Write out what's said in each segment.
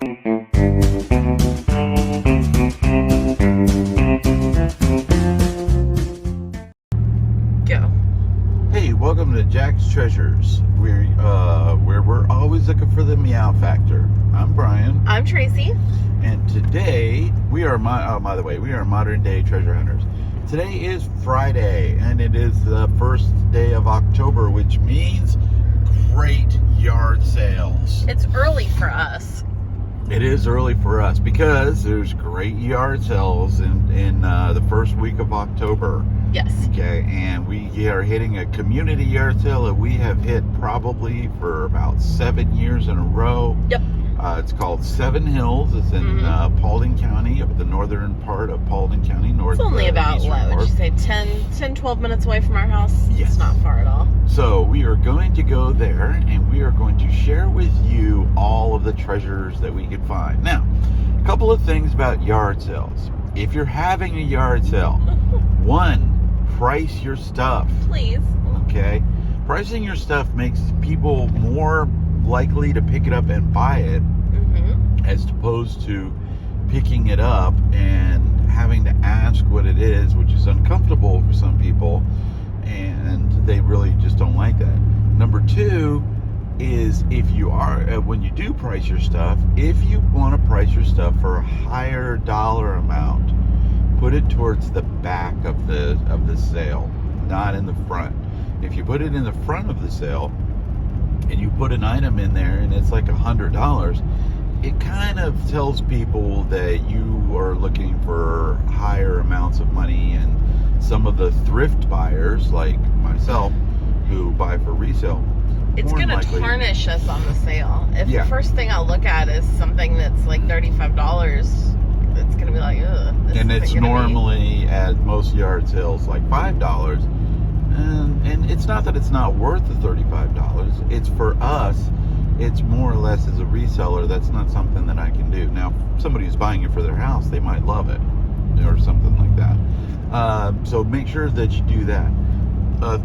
Go. Hey, welcome to Jack's Treasures, where we're always looking for the meow factor. I'm Brian. I'm Tracy. And today we are by the way, we are modern day treasure hunters. Today is Friday, and it is the first day of October, which means great yard sales. It's early for us. It is early for us because there's great yard sales in the first week of October. Yes. Okay, and we are hitting a community yard sale that we have hit probably for about 7 years in a row. Yep. It's called Seven Hills. It's in Paulding County, up the northern part of Paulding County, north. It's only about, what would you say, 10, 12 minutes away from our house? Yes. It's not far at all. So we are going to go there, and we are going to share with you all of the treasures that we could find. Now, a couple of things about yard sales. If you're having a yard sale, one, price your stuff. Please. Okay? Pricing your stuff makes people more likely to pick it up and buy it, as opposed to picking it up and having to ask what it is, which is uncomfortable for some people, and they really just don't like that. Number two is, if you are when you do price your stuff, if you want to price your stuff for a higher dollar amount, put it towards the back of the sale, not in the front. If you put it in the front of the sale and you put an item in there and it's like $100, it kind of tells people that you are looking for higher amounts of money. And some of the thrift buyers, like myself, who buy for resale, it's going to tarnish us on the sale. If Yeah. the first thing I'll look at is something that's like $35, it's going to be like, ugh. And it's normally at most yard sales like $5. And it's not that it's not worth the $35. It's for us, it's more or less as a reseller, that's not something that I can do. Now, if somebody who's buying it for their house, they might love it or something like that. So make sure that you do that.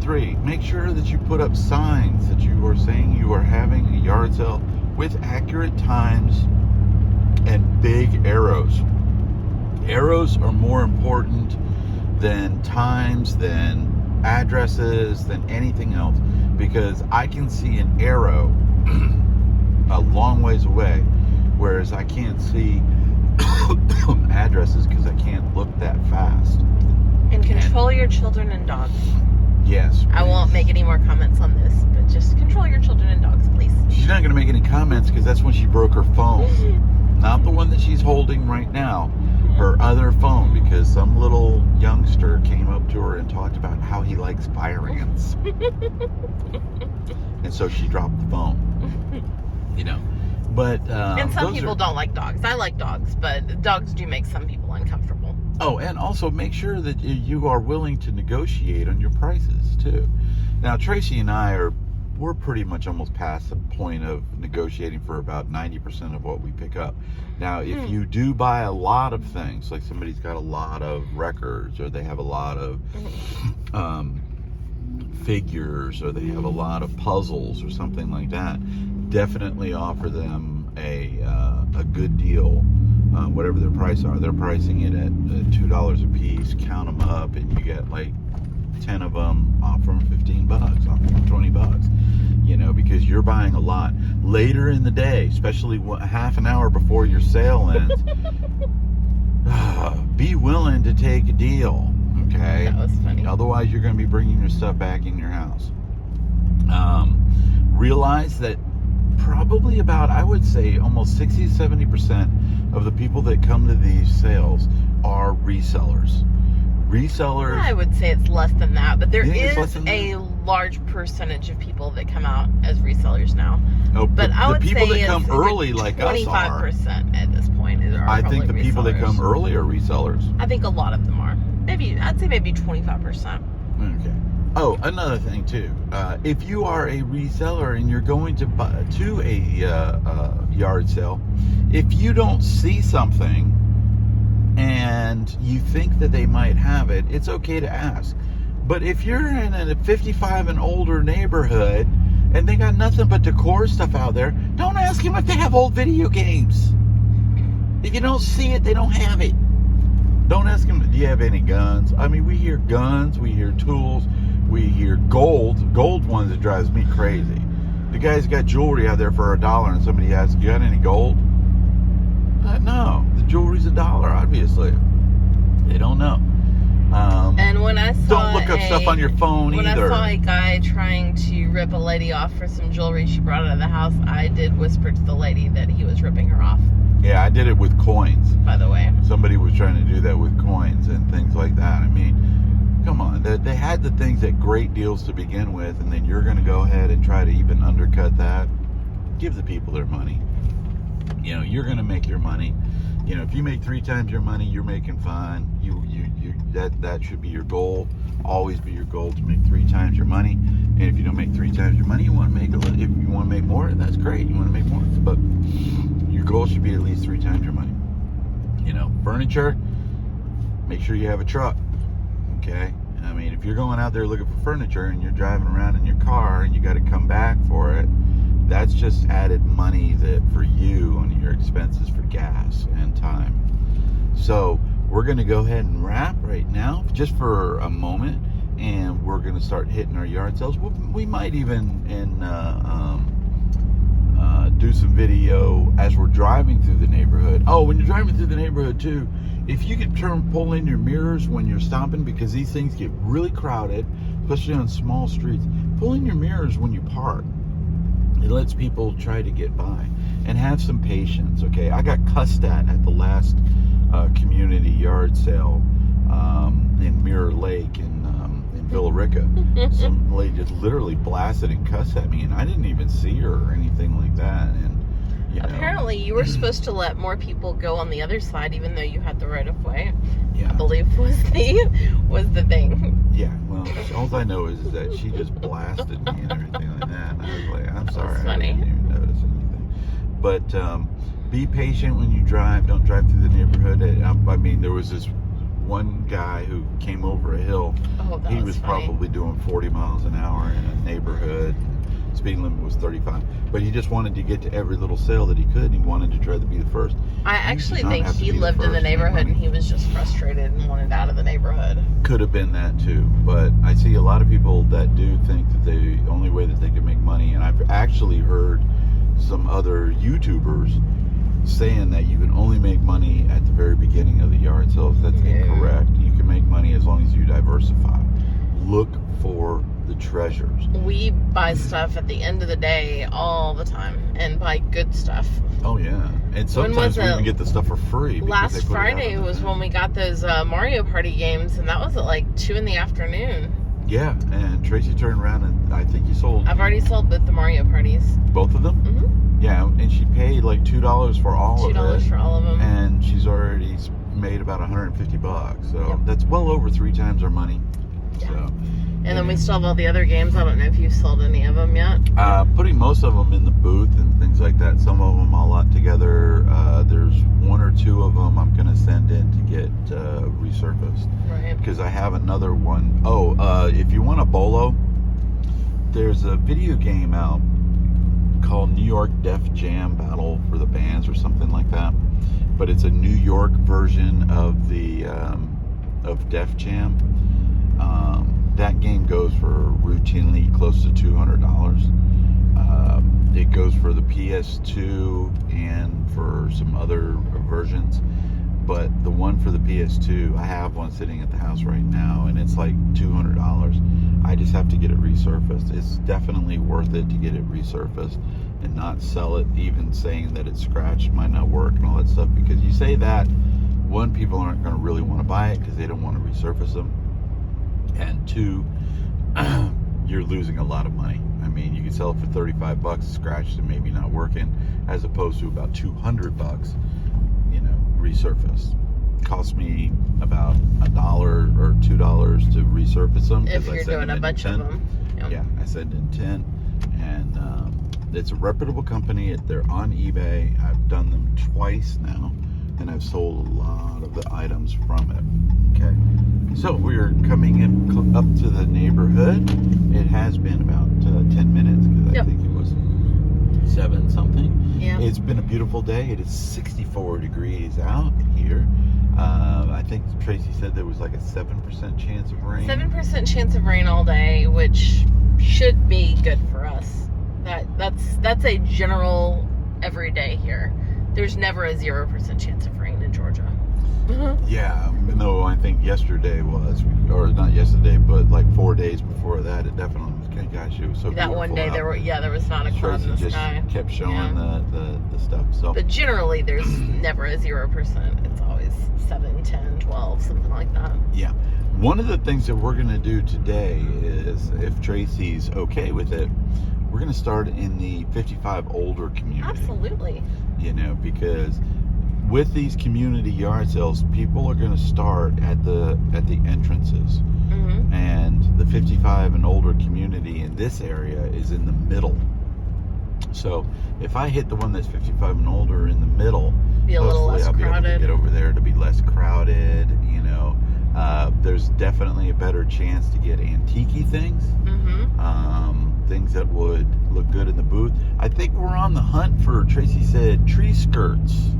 3, make sure that you put up signs that you are saying you are having a yard sale with accurate times and big arrows. Arrows are more important than times, than addresses, than anything else, because I can see an arrow a long ways away, whereas I can't see addresses because I can't look that fast. And control your children and dogs. Yes. I won't make any more comments on this, but just control your children and dogs, please. She's not going to make any comments because that's when she broke her phone. Not the one that she's holding right now. Her other phone, because some little youngster came up to her and talked about how he likes fire ants. And so she dropped the phone. You know. But and some people don't like dogs. I like dogs, but dogs do make some people uncomfortable. Oh, and also make sure that you are willing to negotiate on your prices too. Now, Tracy and I we're pretty much almost past the point of negotiating for about 90% of what we pick up. Now, if you do buy a lot of things, like somebody's got a lot of records, or they have a lot of figures, or they have a lot of puzzles or something like that, definitely offer them a good deal. Whatever their price are, they're pricing it at $2 a piece. Count them up, and you get like 10 of them off from $15, off from $20. You know, because you're buying a lot later in the day, especially half an hour before your sale ends. Be willing to take a deal, okay? That was funny. Otherwise, you're going to be bringing your stuff back in your house. Realize that probably about, I would say, almost 60 to 70% of the people that come to these sales are resellers. Resellers. I would say it's less than that, but there is a large percentage of people that come out as resellers now. Oh, but I would the people say that come early, like us, 25% at this point are I think the resellers. people that come early are resellers. I think a lot of them are. I'd say maybe 25%. Okay. Oh, another thing too. If you are a reseller and you're going to a yard sale, if you don't see something and you think that they might have it, it's okay to ask. But if you're in a 55 and older neighborhood and they got nothing but decor stuff out there, don't ask them if they have old video games. If you don't see it, they don't have it. Don't ask them, do you have any guns? I mean, we hear guns, we hear tools, we hear gold. Gold ones that drives me crazy. The guy's got jewelry out there for $1 and somebody asks, you got any gold? No, the jewelry's $1, obviously. They don't know. And when I saw don't look up stuff on your phone when either. When I saw a guy trying to rip a lady off for some jewelry she brought out of the house, I did whisper to the lady that he was ripping her off. Yeah, I did it with coins. By the way. Somebody was trying to do that with coins and things like that. I mean, come on. They had the things at great deals to begin with, and then you're going to go ahead and try to even undercut that. Give the people their money. You know, you're going to make your money. You know, if you make 3 times your money, you're making fine. That should be your goal. Always be your goal to make 3 times your money. And if you don't make 3 times your money, you want to make if you want to make more, that's great. You want to make more, but your goal should be at least 3 times your money. You know, furniture. Make sure you have a truck. Okay. I mean, if you're going out there looking for furniture and you're driving around in your car and you got to come back for it, that's just added money that for you on your expenses for gas and time. So we're going to go ahead and wrap right now just for a moment, and we're going to start hitting our yard sales. We might even do some video as we're driving through the neighborhood. Oh, when you're driving through the neighborhood too, if you could pull in your mirrors when you're stopping, because these things get really crowded, especially on small streets. Pull in your mirrors when you park. It lets people try to get by, and have some patience. Okay, I got cussed at the last community yard sale in Mirror Lake in Villa Rica. Some lady just literally blasted and cussed at me, and I didn't even see her or anything like that. And you know, apparently you were supposed to let more people go on the other side, even though you had the right of way. Yeah. I believe was the thing. Yeah, well, all I know is that she just blasted me and everything like that. And I was like, I'm sorry, That's I funny. didn't even notice anything. But be patient when you drive. Don't drive through the neighborhood. I mean, there was this one guy who came over a hill. Oh, that He was funny. probably doing 40 miles an hour in a neighborhood. Speed limit was 35. But he just wanted to get to every little sale that he could. He wanted to try to be the first. I actually do not think have to he be the lived in the first to make neighborhood money. and he was just frustrated and wanted out of the neighborhood. Could have been that too, but I see a lot of people that do think that the only way that they can make money, and I've actually heard some other YouTubers saying that you can only make money at the very beginning of the yard sales. That's incorrect. You can make money as long as you diversify. Look for the treasures. We buy stuff at the end of the day all the time, and buy good stuff. Oh yeah, and sometimes we even get the stuff for free. because they Last put it out Friday on the was thing. when we got those Mario Party games, and that was at like 2 in the afternoon. Yeah, and Tracy turned around and I think you sold I've already sold both the Mario Parties. both of them. Mm-hmm. Yeah, and she paid like $2 for all of it. $2 for all of them. And she's already made about $150. So Yep. that's well over 3 times our money. Yeah. So, And then we still have all the other games. I don't know if you've sold any of them yet. putting most of them in the booth and things like that. Some of them I'll lot together. There's 1 or 2 of them I'm going to send in to get resurfaced. Right. Because I have another one. Oh, if you want a bolo, there's a video game out called New York Def Jam Battle for the Bands or something like that. But it's a New York version of the of Def Jam. That game goes for routinely close to $200. It goes for the PS2 and for some other versions. But the one for the PS2, I have one sitting at the house right now, and it's like $200. I just have to get it resurfaced. It's definitely worth it to get it resurfaced and not sell it, even saying that it's scratched, might not work and all that stuff. Because you say that, one, people aren't going to really want to buy it because they don't want to resurface them. And 2, you're losing a lot of money. I mean, you can sell it for $35 scratched and maybe not working, as opposed to about $200, you know, resurfaced. Cost me about $1 or $2 to resurface them. If 'cause I you're send doing them a in bunch of 10. them. Yep. Yeah, I send in 10. And it's a reputable company. They're on eBay. I've done them twice now, and I've sold a lot of the items from it. Okay, so we're coming in up to the neighborhood. It has been about 10 minutes because I Yep. think it was 7 something. Yeah. It's been a beautiful day. It is 64 degrees out here. I think Tracy said there was like a 7% chance of rain. 7% chance of rain all day, which should be good for us. That's a general everyday here. There's never a 0% chance of rain in Georgia. Yeah, no, I think yesterday was, or not yesterday, but like 4 days before that, it definitely was. Gosh, it was so That one day out. there was not a cloud in the just sky. kept showing the stuff. So, but generally, there's never a 0%. It's always 7, 10, 12, something like that. Yeah. One of the things that we're going to do today is, if Tracy's okay with it, we're going to start in the 55 older community. Absolutely. You know, because with these community yard sales, people are going to start at the entrances. Mm-hmm. And the 55 and older community in this area is in the middle. So if I hit the one that's 55 and older in the middle, be a little less I'll be crowded. able to get over there to be less crowded. You know, there's definitely a better chance to get antique-y things. Mm-hmm. Things that would look good in the booth. I think we're on the hunt for, Tracy said, tree skirts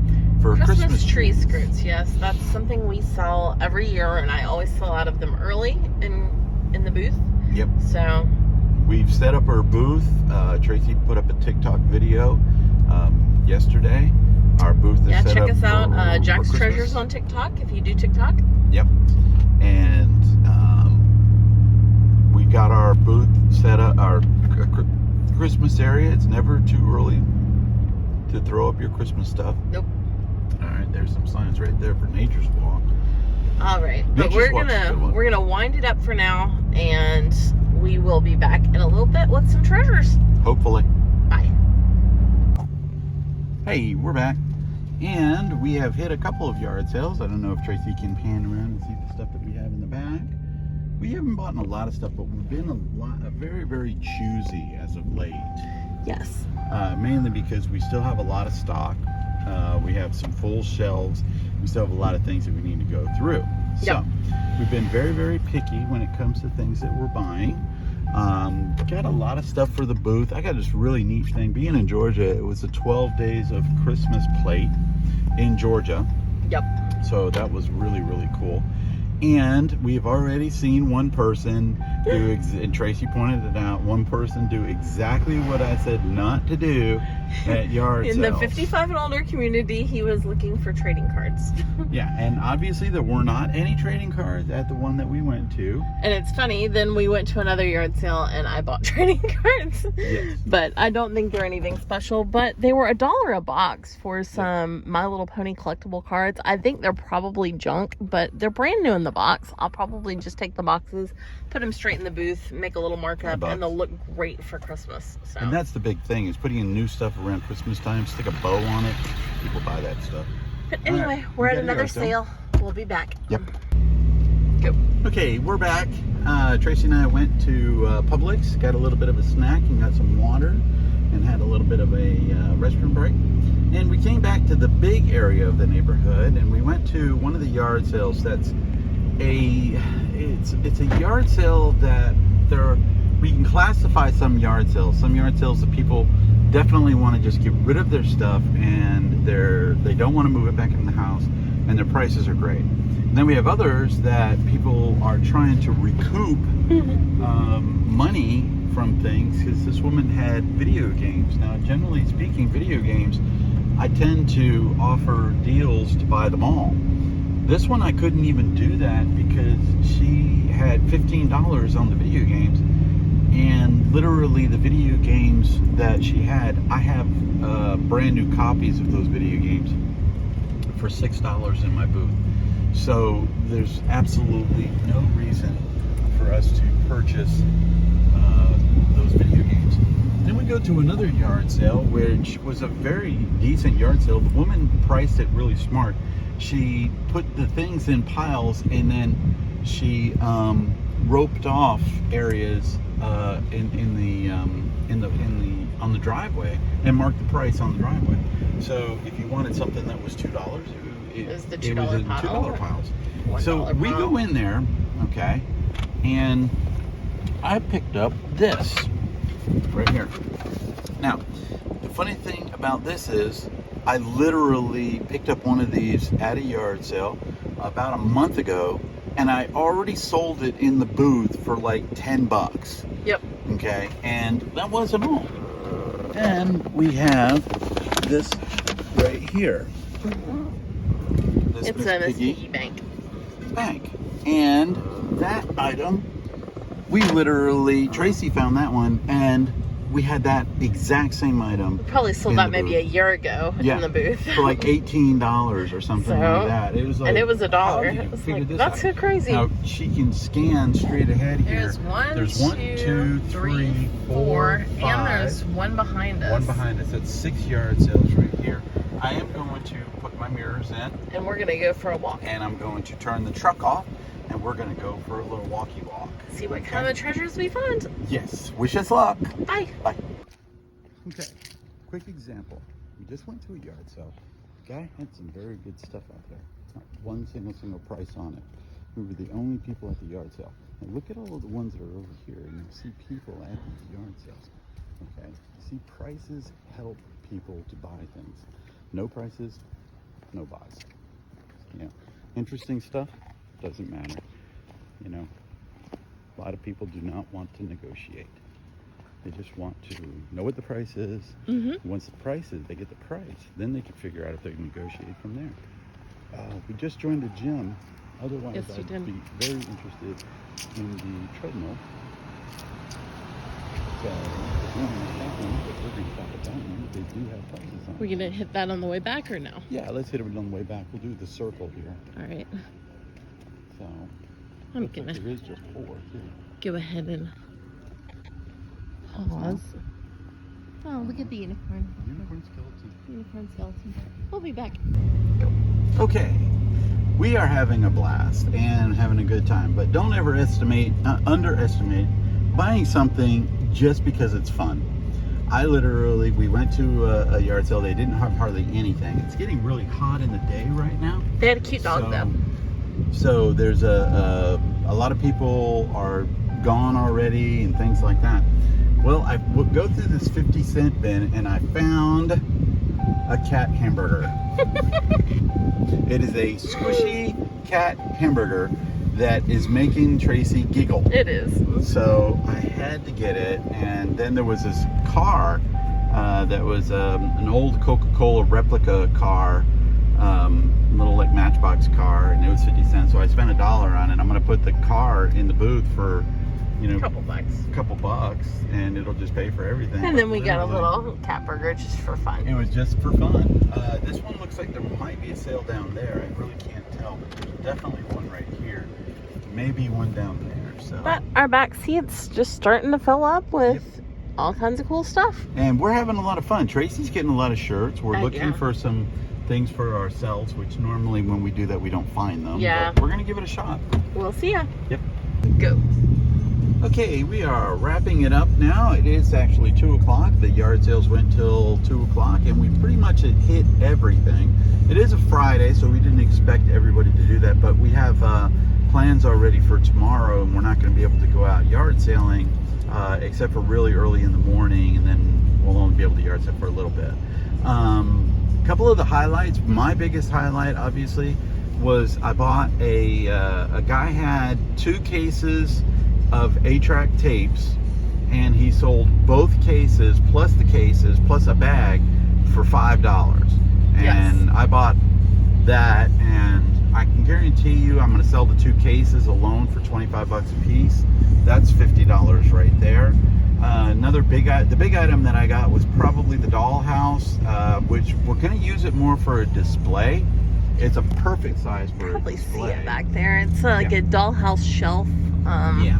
for Christmas tree trees. skirts. Yes, that's something we sell every year, and I always sell out of them early in the booth. Yep. So we've set up our booth. Tracy put up a TikTok video yesterday. Our booth is set up. Yeah, check us out. for Jack's Christmas. Treasures on TikTok if you do TikTok. Yep. And we got our booth set up, our Christmas area. It's never too early to throw up your Christmas stuff. Nope. All right, there's some signs right there for Nature's Walk. All right, but Nature's Walk's a good one. we're gonna wind it up for now, and we will be back in a little bit with some treasures. Hopefully. Bye. Hey, we're back, and we have hit a couple of yard sales. I don't know if Tracy can pan around and see the stuff that we have in the back. We haven't bought a lot of stuff, but we've been very, very choosy as of late. Yes. Mainly because we still have a lot of stock. We have some full shelves. We still have a lot of things that we need to go through. So we've been very, very picky when it comes to things that we're buying. Got a lot of stuff for the booth. I got this really neat thing. Being in Georgia, it was the 12 days of Christmas plate in Georgia. Yep. So that was really, really cool. And we've already seen one person do, and Tracy pointed it out, one person do exactly what I said not to do at yard sales. In the 55 and older community, he was looking for trading cards. Yeah, and obviously there were not any trading cards at the one that we went to. And it's funny, then we went to another yard sale and I bought trading cards. Yes. But I don't think they're anything special, but they were $1 a box for some My Little Pony collectible cards. I think they're probably junk, but they're brand new in the box. I'll probably just take the boxes, put them straight in the booth, make a little markup, and they'll look great for Christmas. So. And that's the big thing, is putting in new stuff around Christmas time, stick a bow on it, people buy that stuff. But anyway, right, we're at another sale. We'll be back. Yep. Go. Okay, we're back. Tracy and I went to Publix, got a little bit of a snack and got some water, and had a little bit of a restroom break. And we came back to the big area of the neighborhood, and we went to one of the yard sales. That's it's a yard sale that we can classify some yard sales. Some yard sales that people definitely want to just get rid of their stuff, and they don't want to move it back in the house, and their prices are great. And then we have others that people are trying to recoup money from things, because this woman had video games. Now, generally speaking, video games, I tend to offer deals to buy them all. This one I couldn't even do that because she had $15 on the video games, and literally the video games that she had, I have brand new copies of those video games for $6 in my booth. So there's absolutely no reason for us to purchase those video games. Then we go to another yard sale, which was a very decent yard sale. The woman priced it really smart. She put the things in piles, and then she roped off areas on the driveway, and marked the price on the driveway. So if you wanted something that was $2, it was the $2 piles. So we go in there, okay, and I picked up this right here. Now, the funny thing about this is I literally picked up one of these at a yard sale about a month ago, and I already sold it in the booth for like $10. Yep. Okay, and that wasn't all. And we have this right here. This It's Miss a Miss Piggy Piggy bank. And that item, we literally, Tracy found that one, and we had that exact same item. We probably sold in that the maybe booth. a year ago in the booth. For like $18 or something like that. It was like, and it was $1. how did you It was figure like, this that's out? so crazy. Now she can scan straight ahead here. There's one, two, three, four, and five. there's one behind us. One behind us. That's 6 yard sales right here. I am going to put my mirrors in. And we're gonna go for a walk. And I'm going to turn the truck off, and we're going to go for a little walkie walk. See what kind of treasures we find. Yes. Wish us luck. Bye. Bye. Okay. Quick example. We just went to a yard sale. Guy had some very good stuff out there. Not one single price on it. We were the only people at the yard sale. Now look at all of the ones that are over here, and you'll see people at these yard sales. Okay. You see, prices help people to buy things. No prices, no buys. You know, interesting stuff doesn't matter. You know, a lot of people do not want to negotiate. They just want to know what the price is. Once the price is, they get the price. Then they can figure out if they can negotiate from there. We just joined a gym. Otherwise, Yes, you I'd did. be very interested in the treadmill. So, if you want to that one, but we're going to stop at that one. They do have prices on it. We're gonna hit that on the way back or no? Yeah, let's hit it on the way back. We'll do the circle here. All right. So, I'm looks like gonna there is just 4 too. go ahead and pause. Oh, look at the unicorn. Unicorn skeleton. Unicorn skeleton. We'll be back. Okay, we are having a blast and having a good time, but don't ever underestimate buying something just because it's fun. We went to a yard sale. They didn't have hardly anything. It's getting really hot in the day right now. They had a cute dog though. So there's a lot of people are gone already and things like that. Well, I would go through this 50-cent bin and I found a cat hamburger. It is a squishy cat hamburger that is making Tracy giggle. It is. So I had to get it, and then there was this car that was an old Coca-Cola replica car, little like Matchbox car, and it was 50 cents. So I spent $1 on it. I'm gonna put the car in the booth for, you know, a couple bucks, and it'll just pay for everything. And then we got a little cat burger just for fun. It was just for fun. This one looks like there might be a sale down there. I really can't tell, but there's definitely one right here. Maybe one down there. So. But our back seat's just starting to fill up with all kinds of cool stuff. And we're having a lot of fun. Tracy's getting a lot of shirts. We're looking yeah. for some things for ourselves, which normally when we do that, we don't find them. Yeah. But we're going to give it a shot. We'll see ya. Yep. Go. Okay, we are wrapping it up now. It is actually 2 o'clock. The yard sales went till 2 o'clock, and we pretty much had hit everything. It is a Friday, so we didn't expect everybody to do that, but we have plans already for tomorrow, and we're not going to be able to go out yard sailing except for really early in the morning, and then we'll only be able to yard sale for a little bit. A couple of the highlights. My biggest highlight, obviously, was I bought a guy had 2 cases of 8-track tapes, and he sold both cases plus the cases plus a bag for $5. And I bought that, and I can guarantee you I'm going to sell the 2 cases alone for 25 bucks a piece. That's $50 right there. The big item that I got was probably the dollhouse, which we're going to use it more for a display. It's a perfect size for a display. See it back there. It's like a dollhouse shelf. Yeah.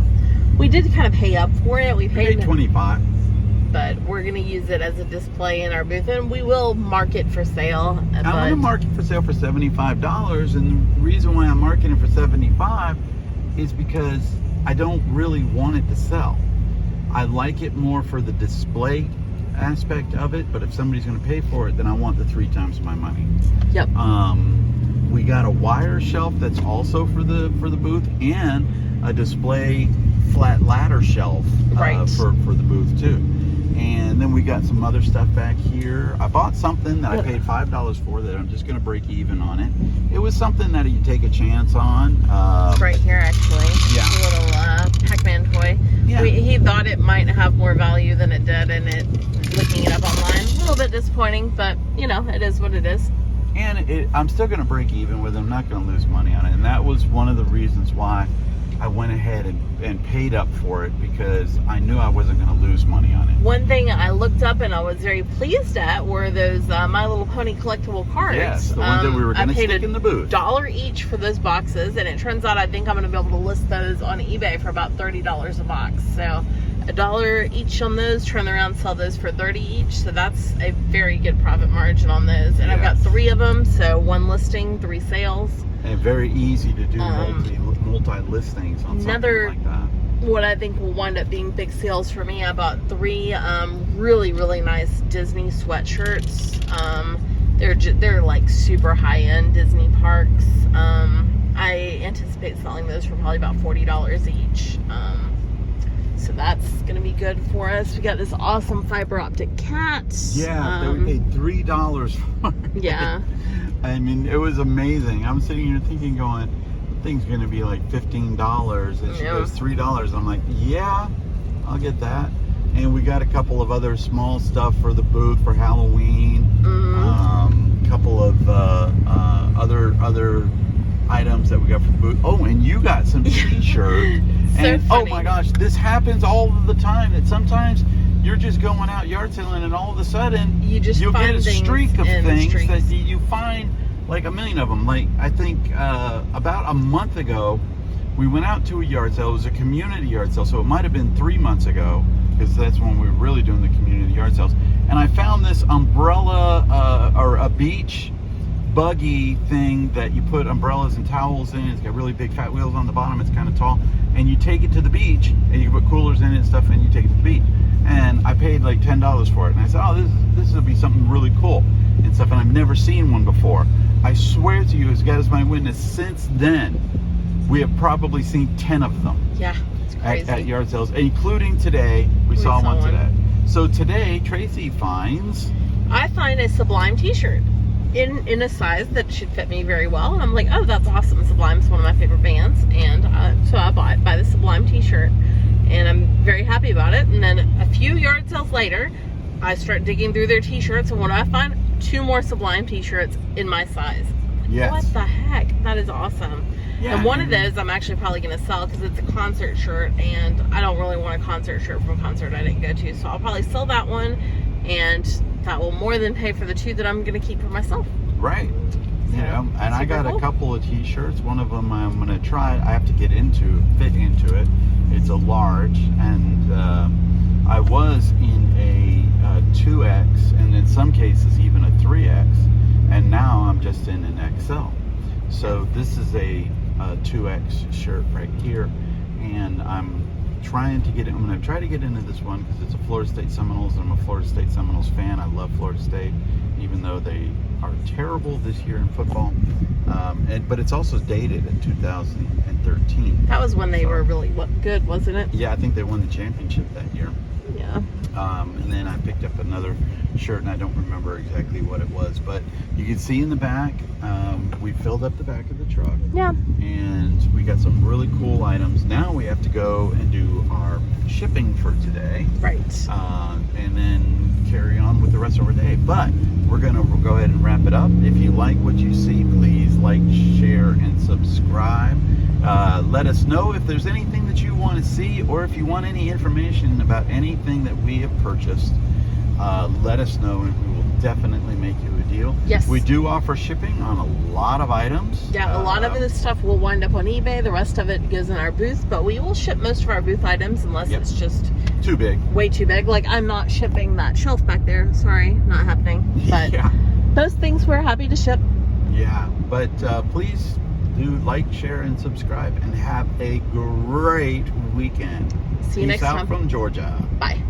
We did kind of pay up for it. We paid $25. But we're going to use it as a display in our booth, and we will mark it for sale. I'm going to mark it for sale for $75, and the reason why I'm marking it for $75 is because I don't really want it to sell. I like it more for the display aspect of it, but if somebody's going to pay for it, then I want the 3 times my money. Yep. We got a wire shelf that's also for the booth, and a display flat ladder shelf for the booth too. And then we got some other stuff back here. I bought something that I paid $5 for that I'm just going to break even on it. It was something that you take a chance on. It's right here, actually. Yeah. A little Pac-Man toy. Yeah. He thought it might have more value than it did, and looking it up online, a little bit disappointing, but you know, it is what it is. And I'm still going to break even with it. I'm not going to lose money on it. And that was one of the reasons why I went ahead and paid up for it, because I knew I wasn't going to lose money on it. One thing I looked up and I was very pleased at were those My Little Pony collectible cards. Yes, the ones that we were going to stick in the booth. $1 each for those boxes, and it turns out I think I'm going to be able to list those on eBay for about $30 a box. So $1 each on those, turn around, sell those for $30 each. So that's a very good profit margin on those. And I've got 3 of them, so 1 listing, 3 sales. And very easy to do multi listings on something like that. What I think will wind up being big sales for me, I bought 3 really, really nice Disney sweatshirts. They're like super high-end Disney parks. I anticipate selling those for probably about $40 each. So that's going to be good for us. We got this awesome fiber optic cat. Yeah, that we paid $3 for. Yeah. I mean, it was amazing. I'm sitting here thinking, going, the thing's going to be like $15. And she goes, $3. I'm like, yeah, I'll get that. And we got a couple of other small stuff for the booth for Halloween. A couple of other items that we got for the booth. Oh, and you got some t-shirts. And oh my gosh, this happens all the time, that sometimes you're just going out yard selling and all of a sudden you'll get a streak of things that you find, like a million of them. Like, I think about a month ago we went out to a yard sale. It was a community yard sale, so it might have been 3 months ago, because that's when we were really doing the community yard sales. And I found this umbrella or a beach buggy thing that you put umbrellas and towels in. It's got really big fat wheels on the bottom. It's kind of tall, and you take it to the beach, and you can put coolers in it and stuff, and you take it to the beach. And I paid like $10 for it, and I said, oh, this will be something really cool and stuff, and I've never seen one before. I swear to you, as God is my witness, since then we have probably seen 10 of them. Yeah, it's crazy. At yard sales, including today. We saw one today. So today Tracy I find a Sublime t-shirt in a size that should fit me very well, and I'm like, oh, that's awesome. Sublime's one of my favorite bands, and so I buy the Sublime t-shirt, and I'm very happy about it. And then a few yard sales later, I start digging through their t-shirts, and what do I find? 2 more Sublime t-shirts in my size. Yes. What the heck? That is awesome. Yeah, and one of those I'm actually probably going to sell, because it's a concert shirt, and I don't really want a concert shirt from a concert I didn't go to, so I'll probably sell that one, and that will more than pay for the 2 that I'm going to keep for myself. Right. You know, and I got a couple of t-shirts. One of them I'm going to try. I have to fit into it. It's a large, and I was in a 2X, and in some cases even a 3X, and now I'm just in an XL. So this is a 2X shirt right here, and I'm trying to get it. I'm going to try to get into this one because it's a Florida State Seminoles, and I'm a Florida State Seminoles fan. I love Florida State, even though they are terrible this year in football. But it's also dated in 2013. That was when they were really good, wasn't it? Yeah, I think they won the championship that year. Yeah. And then I picked up another shirt, and I don't remember exactly what it was, but you can see in the back, we filled up the back of the truck. Yeah. And we got some really cool items. Now we have to go and do our shipping for today. Right. And then carry on with the rest of our day. But we're going to go ahead and wrap it up. If you like what you see, please like, share, and subscribe. Let us know if there's anything that you want to see, or if you want any information about anything that we have purchased. Let us know, and we will definitely make you a deal. Yes. We do offer shipping on a lot of items. Yeah, a lot of this stuff will wind up on eBay. The rest of it goes in our booth, but we will ship most of our booth items unless it's just too big. Way too big. Like, I'm not shipping that shelf back there. Sorry, not happening. But those things we're happy to ship. Yeah, but please do like, share, and subscribe, and have a great weekend. See you next time. Peace out from Georgia. Bye.